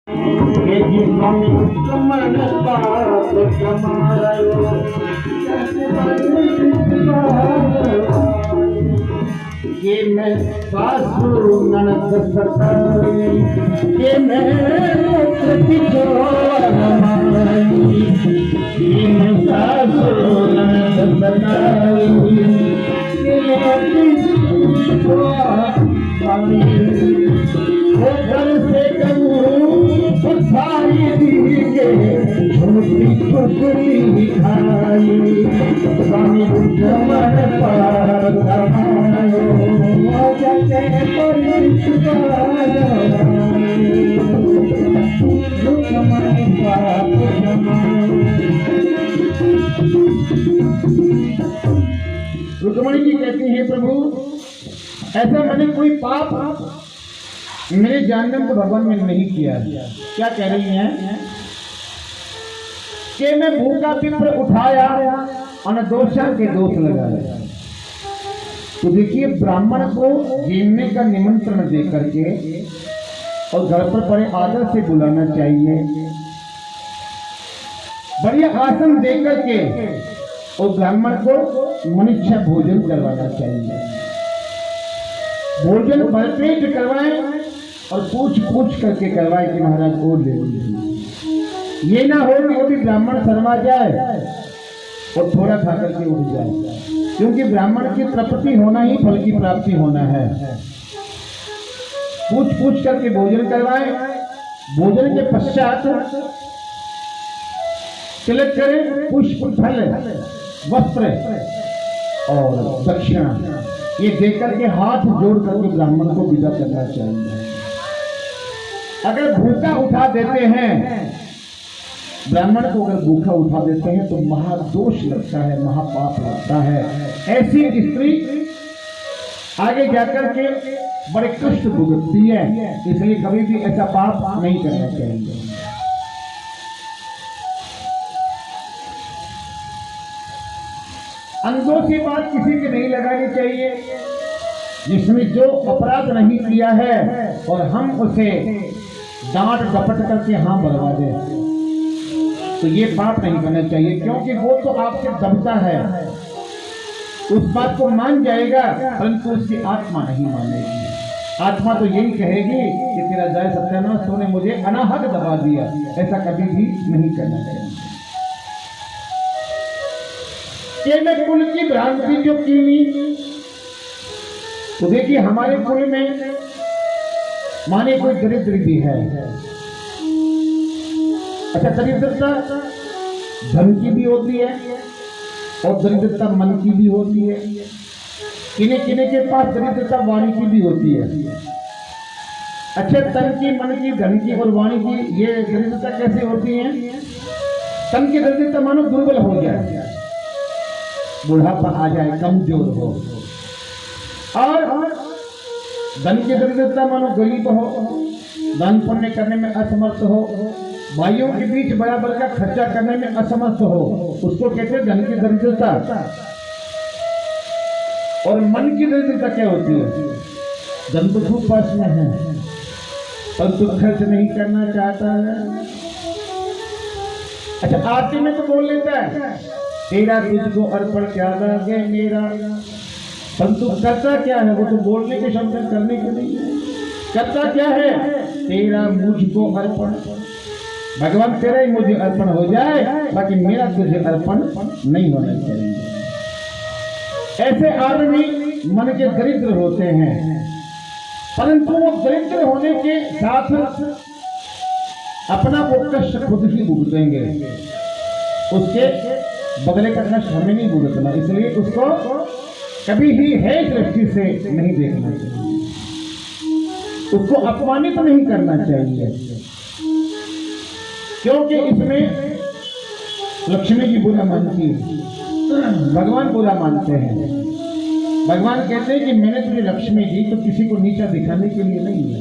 ये जीवन कमन पाप कमायो ये मैं सासु ननद सताई ये मैं किशोर हमारी ये मैं सासु ननद सताई ये वो घर से सारी दीजिए झूठी खुशली खाई स्वामी जमन पार कमायो जते रुक्मणी जी कहती है प्रभु ऐसा मैंने कोई पाप मेरे जानने को भगवान में नहीं किया। क्या कह रही हैं कि मैं भूखा पिंपल उठाया और दोषा के दोष लगाया। तो देखिए ब्राह्मण को जीवने का निमंत्रण दे करके और घर पर बड़े आदर से बुलाना चाहिए, बढ़िया आसन दे करके और ब्राह्मण को मनुष्य भोजन करवाना चाहिए। भोजन भरपेट करवाएं और पूछ करके करवाए कि महाराज और ले लीजिए। ये ना हो कि वो भी ब्राह्मण शर्मा जाए और थोड़ा खा करके उठ जाए, क्योंकि ब्राह्मण की तृप्ति होना ही फल की प्राप्ति होना है। पूछ करके भोजन करवाए। भोजन के पश्चात तिलक करें, पुष्प फल वस्त्र और दक्षिणा ये देकर के हाथ जोड़ करके ब्राह्मण को विदा करना चाहिए। अगर भूखा उठा देते हैं ब्राह्मण को, अगर भूखा उठा देते हैं तो महादोष लगता है, महापाप लगता है। ऐसी स्त्री आगे जाकर के बड़े कष्ट भुगतती है, इसलिए कभी भी ऐसा पाप नहीं करना चाहिए। अंधों की बात किसी की नहीं लगानी चाहिए। जिसने जो अपराध नहीं किया है और हम उसे डांट डपट करके हाँ बढ़वा दे तो ये पाप नहीं करना चाहिए, क्योंकि वो तो आपसे दबता है, उस बात को मान जाएगा परंतु उसकी आत्मा नहीं मानेगी। आत्मा तो यही कहेगी कि तेरा जय सत्यानाश तूने मुझे अनाहक दबा दिया। ऐसा कभी भी नहीं करना चाहिए। ये मैं कुल की भ्रांति जो की तो देखिए हमारे कुल में माने कोई दरिद्र भी है। अच्छा, दरिद्रता धन की भी होती है और दरिद्रता मन की भी होती है। किन्हीं किन्हीं के पास दरिद्रता वाणी की भी होती है। अच्छा, तन की, मन की, धन की और वाणी की ये दरिद्रता कैसे होती है? तन की दरिद्रता मानो दुर्बल हो जाए, बुढ़ापा आ जाए, कमजोर हो। और धन की दरिद्रता मानो गरीब हो, दान पुण्य करने में असमर्थ हो, भाइयों के बीच बराबर का खर्चा करने में असमर्थ हो, उसको कहते हैं धन की दरिद्रता। और मन की दरिद्रता क्या होती है? धन तो खूब पास में है परंतु खर्च नहीं करना चाहता है। अच्छा, आरती में तो बोल लेता है तेरा तुझको अर्पण क्या लागे मेरा, परंतु करता क्या है? वो तो बोलने के शब्द करने के नहीं है। करता क्या है? तेरा मुझको अर्पण, भगवान तेरा ही मुझे अर्पण हो जाए, बाकी मेरा तुझे अर्पण नहीं होना चाहिए। ऐसे आदमी मन के दरिद्र होते हैं, परंतु वो दरिद्र होने के साथ अपना वो कष्ट खुद ही भुगतेंगे, उसके बदले का कष्ट हमें नहीं भुगतना। इसलिए उसको कभी भी है दृष्टि से नहीं देखना चाहिए, उसको अपमानित नहीं करना चाहिए, क्योंकि इसमें लक्ष्मी जी बुरा मानती है, भगवान बुरा मानते हैं। भगवान कहते हैं कि मैंने तुझे लक्ष्मी दी तो किसी को नीचा दिखाने के लिए नहीं है,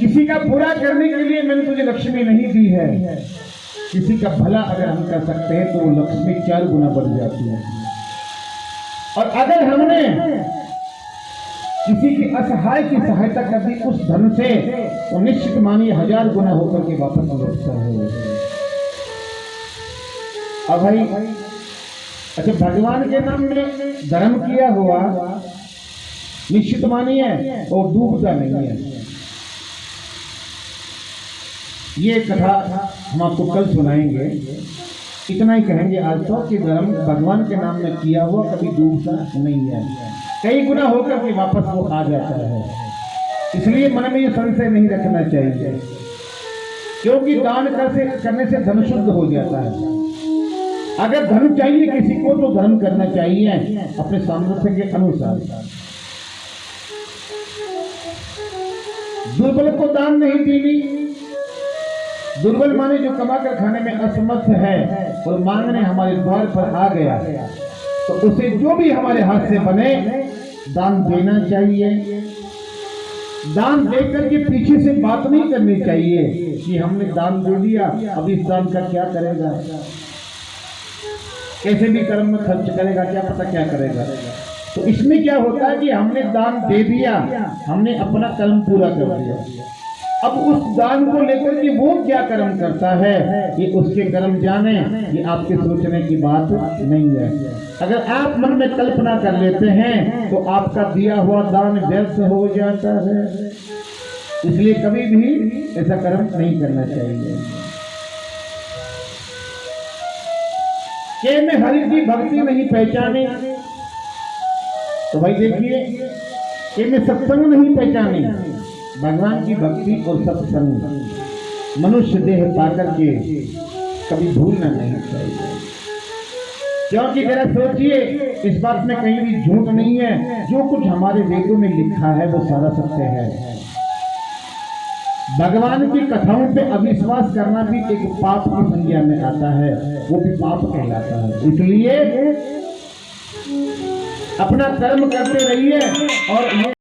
किसी का बुरा करने के लिए मैंने तुझे लक्ष्मी नहीं दी है। किसी का भला अगर हम कर सकते हैं तो वो लक्ष्मी 4 गुना बढ़ जाती है। और अगर हमने किसी की असहाय की सहायता कर दी उस धन से, तो निश्चित मानिए 1000 गुना होकर के वापस लौटता है। अब भाई अच्छा, भगवान के नाम में धर्म किया हुआ निश्चित मानिए और डूबता नहीं है। ये कथा हम आपको कल सुनाएंगे। इतना ही कहेंगे आज तो कि धर्म भगवान के नाम में किया हुआ कभी डूबता नहीं है, कई गुना होकर के वापस वो आ जाता है। इसलिए मन में ये संशय नहीं रखना चाहिए, क्योंकि दान करने से धन शुद्ध हो जाता है। अगर धन चाहिए किसी को तो धर्म करना चाहिए अपने सामर्थ्य के अनुसार। दुर्बल को दान नहीं देनी। दुर्बल माने जो कमा कर खाने में असमर्थ है और मांगने हमारे द्वार पर आ गया, तो उसे जो भी हमारे हाथ से बने दान देना चाहिए। दान देकर के पीछे से बात नहीं करनी चाहिए कि हमने दान दे दिया, अब इस दान का क्या करेगा, कैसे भी कर्म में खर्च करेगा, क्या पता क्या करेगा। तो इसमें क्या होता है कि हमने दान दे दिया, हमने अपना कर्म पूरा कर दिया। अब उस दान को लेकर के वो क्या कर्म करता है ये उसके कर्म जाने, ये आपके सोचने की बात नहीं है। अगर आप मन में कल्पना कर लेते हैं तो आपका दिया हुआ दान व्यर्थ हो जाता है। इसलिए कभी भी ऐसा कर्म नहीं करना चाहिए। के में हरि की भक्ति नहीं पहचाने, तो भाई देखिए, के में सत्संग नहीं पहचाने। भगवान की भक्ति और सत्संग मनुष्य देह पाकर के कभी भूलना नहीं चाहिए। क्योंकि जरा सोचिए, इस बात में कहीं भी झूठ नहीं है। जो कुछ हमारे वेदों में लिखा है वो सारा सत्य है। भगवान की कथाओं पे अविश्वास करना भी एक पाप की संज्ञा में आता है, वो भी पाप कहलाता है। इसलिए अपना कर्म करते रहिए और